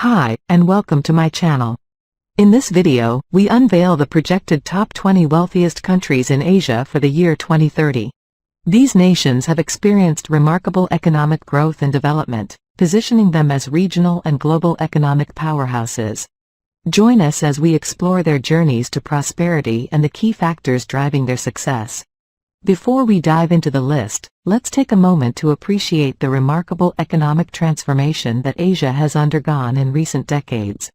Hi, and welcome to my channel. In this video, we unveil the projected top 20 wealthiest countries in Asia for the year 2030. These nations have experienced remarkable economic growth and development, positioning them as regional and global economic powerhouses. Join us as we explore their journeys to prosperity and the key factors driving their success. Before we dive into the list, let's take a moment to appreciate the remarkable economic transformation that Asia has undergone in recent decades.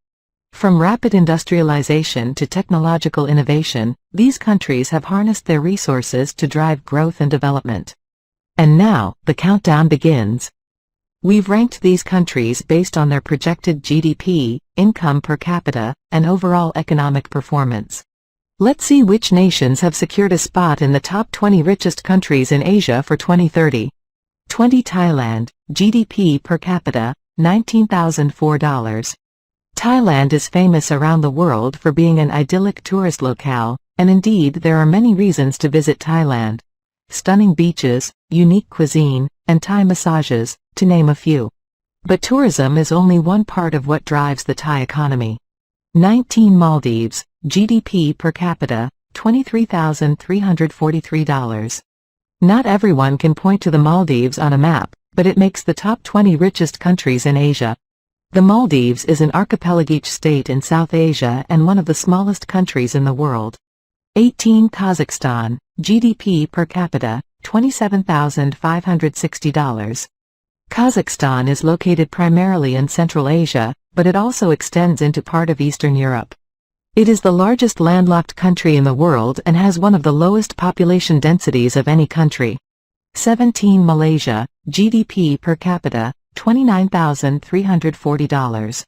From rapid industrialization to technological innovation, these countries have harnessed their resources to drive growth and development. And now, the countdown begins. We've ranked these countries based on their projected GDP, income per capita, and overall economic performance. Let's see which nations have secured a spot in the top 20 richest countries in Asia for 2030. 20. Thailand, GDP per capita, $19,004. Thailand is famous around the world for being an idyllic tourist locale, and indeed there are many reasons to visit Thailand. Stunning beaches, unique cuisine, and Thai massages, to name a few. But tourism is only one part of what drives the Thai economy. 19. Maldives, GDP per capita, $23,343. Not everyone can point to the Maldives on a map, but it makes the top 20 richest countries in Asia. The Maldives is an archipelagic state in South Asia and one of the smallest countries in the world. 18. Kazakhstan, GDP per capita, $27,560. Kazakhstan is located primarily in Central Asia, but it also extends into part of Eastern Europe. It is the largest landlocked country in the world and has one of the lowest population densities of any country. 17. Malaysia, GDP per capita, $29,340.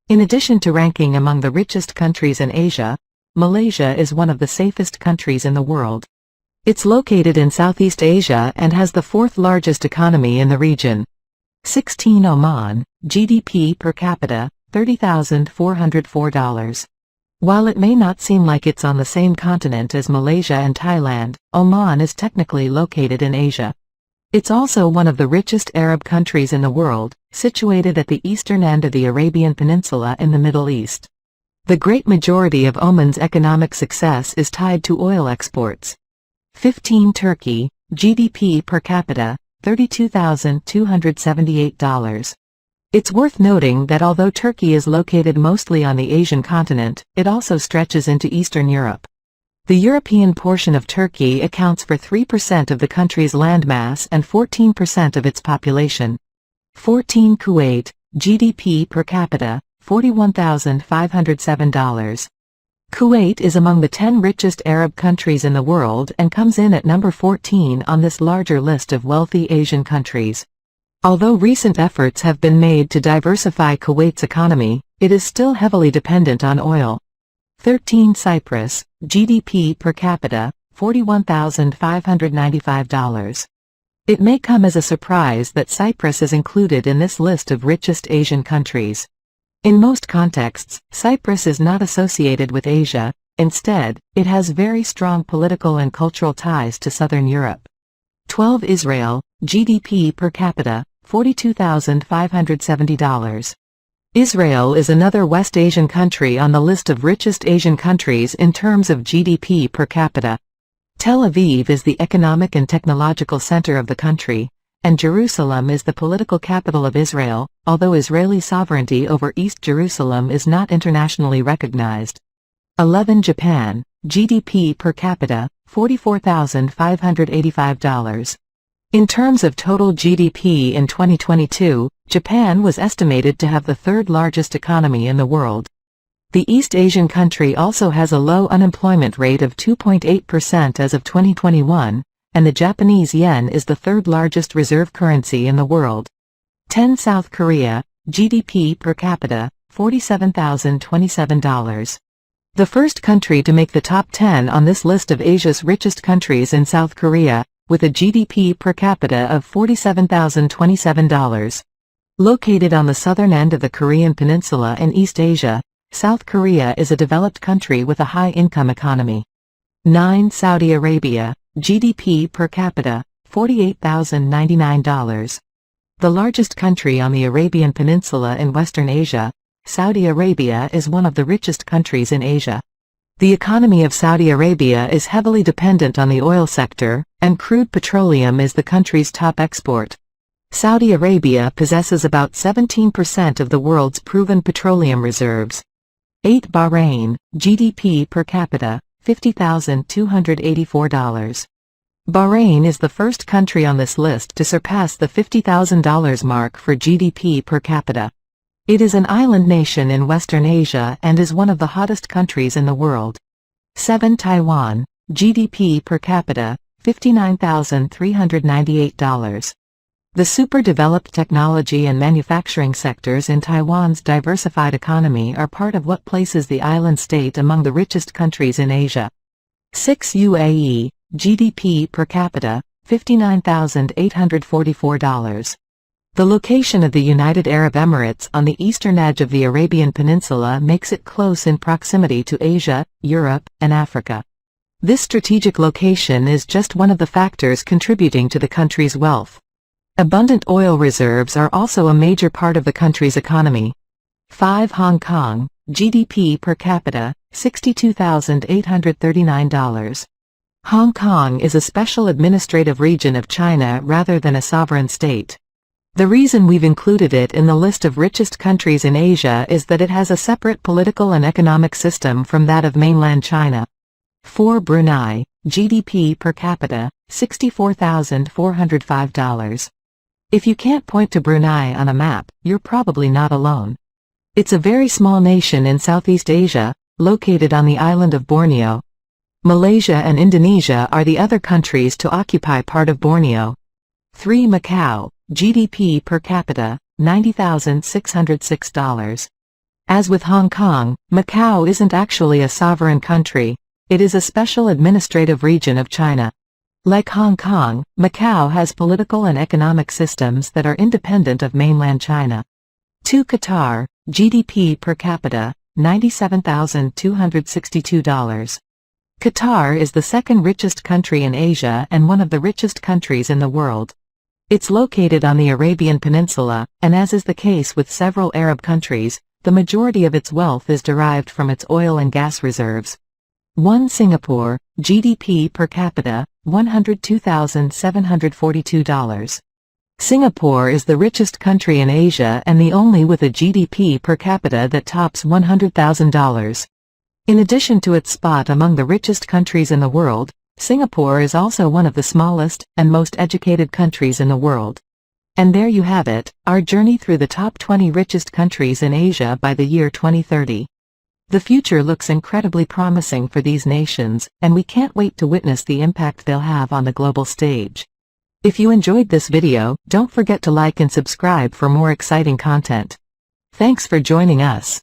In addition to ranking among the richest countries in Asia, Malaysia is one of the safest countries in the world. It's located in Southeast Asia and has the fourth largest economy in the region. 16. Oman, GDP per capita, $30,404. While it may not seem like it's on the same continent as Malaysia and Thailand, Oman is technically located in Asia. It's also one of the richest Arab countries in the world, situated at the eastern end of the Arabian Peninsula in the Middle East. The great majority of Oman's economic success is tied to oil exports. 15. Turkey, GDP per capita, $32,278. It's worth noting that although Turkey is located mostly on the Asian continent, it also stretches into Eastern Europe. The European portion of Turkey accounts for 3% of the country's landmass and 14% of its population. 14. Kuwait, GDP per capita, $41,507. Kuwait is among the 10 richest Arab countries in the world and comes in at number 14 on this larger list of wealthy Asian countries. Although recent efforts have been made to diversify Kuwait's economy, it is still heavily dependent on oil. 13. Cyprus, GDP per capita, $41,595. It may come as a surprise that Cyprus is included in this list of richest Asian countries. In most contexts, Cyprus is not associated with Asia. Instead, it has very strong political and cultural ties to Southern Europe. 12. Israel, GDP per capita, $42,570. Israel is another West Asian country on the list of richest Asian countries in terms of GDP per capita. Tel Aviv is the economic and technological center of the country, and Jerusalem is the political capital of Israel, although Israeli sovereignty over East Jerusalem is not internationally recognized. 11. Japan, GDP per capita, $44,585. In terms of total GDP in 2022, Japan was estimated to have the third largest economy in the world. The East Asian country also has a low unemployment rate of 2.8% as of 2021, and the Japanese yen is the third largest reserve currency in the world. 10. South Korea, GDP per capita, $47,027. The first country to make the top 10 on this list of Asia's richest countries in South Korea, with a GDP per capita of $47,027. Located on the southern end of the Korean Peninsula in East Asia, South Korea is a developed country with a high-income economy. 9. Saudi Arabia, GDP per capita, $48,099. The largest country on the Arabian Peninsula in Western Asia, Saudi Arabia is one of the richest countries in Asia. The economy of Saudi Arabia is heavily dependent on the oil sector, and crude petroleum is the country's top export. Saudi Arabia possesses about 17% of the world's proven petroleum reserves. 8. Bahrain, GDP per capita, $50,284. Bahrain is the first country on this list to surpass the $50,000 mark for GDP per capita. It is an island nation in Western Asia and is one of the hottest countries in the world. 7. Taiwan, GDP per capita, $59,398. The super-developed technology and manufacturing sectors in Taiwan's diversified economy are part of what places the island state among the richest countries in Asia. 6. UAE, GDP per capita, $59,844. The location of the United Arab Emirates on the eastern edge of the Arabian Peninsula makes it close in proximity to Asia, Europe, and Africa. This strategic location is just one of the factors contributing to the country's wealth. Abundant oil reserves are also a major part of the country's economy. 5. Hong Kong, GDP per capita, $62,839. Hong Kong is a special administrative region of China rather than a sovereign state. The reason we've included it in the list of richest countries in Asia is that it has a separate political and economic system from that of mainland China. 4. Brunei, GDP per capita, $64,405. If you can't point to Brunei on a map, you're probably not alone. It's a very small nation in Southeast Asia, located on the island of Borneo. Malaysia and Indonesia are the other countries to occupy part of Borneo. 3. Macau, GDP per capita, $90,606. As with Hong Kong, Macau isn't actually a sovereign country, it is a special administrative region of China. Like Hong Kong, Macau has political and economic systems that are independent of mainland China. 2. Qatar, GDP per capita, $97,262. Qatar is the second richest country in Asia and one of the richest countries in the world. It's located on the Arabian Peninsula, and as is the case with several Arab countries, the majority of its wealth is derived from its oil and gas reserves. 1. Singapore, GDP per capita, $102,742. Singapore is the richest country in Asia and the only with a GDP per capita that tops $100,000. In addition to its spot among the richest countries in the world, Singapore is also one of the smallest and most educated countries in the world. And there you have it, our journey through the top 20 richest countries in Asia by the year 2030. The future looks incredibly promising for these nations, and we can't wait to witness the impact they'll have on the global stage. If you enjoyed this video, don't forget to like and subscribe for more exciting content. Thanks for joining us.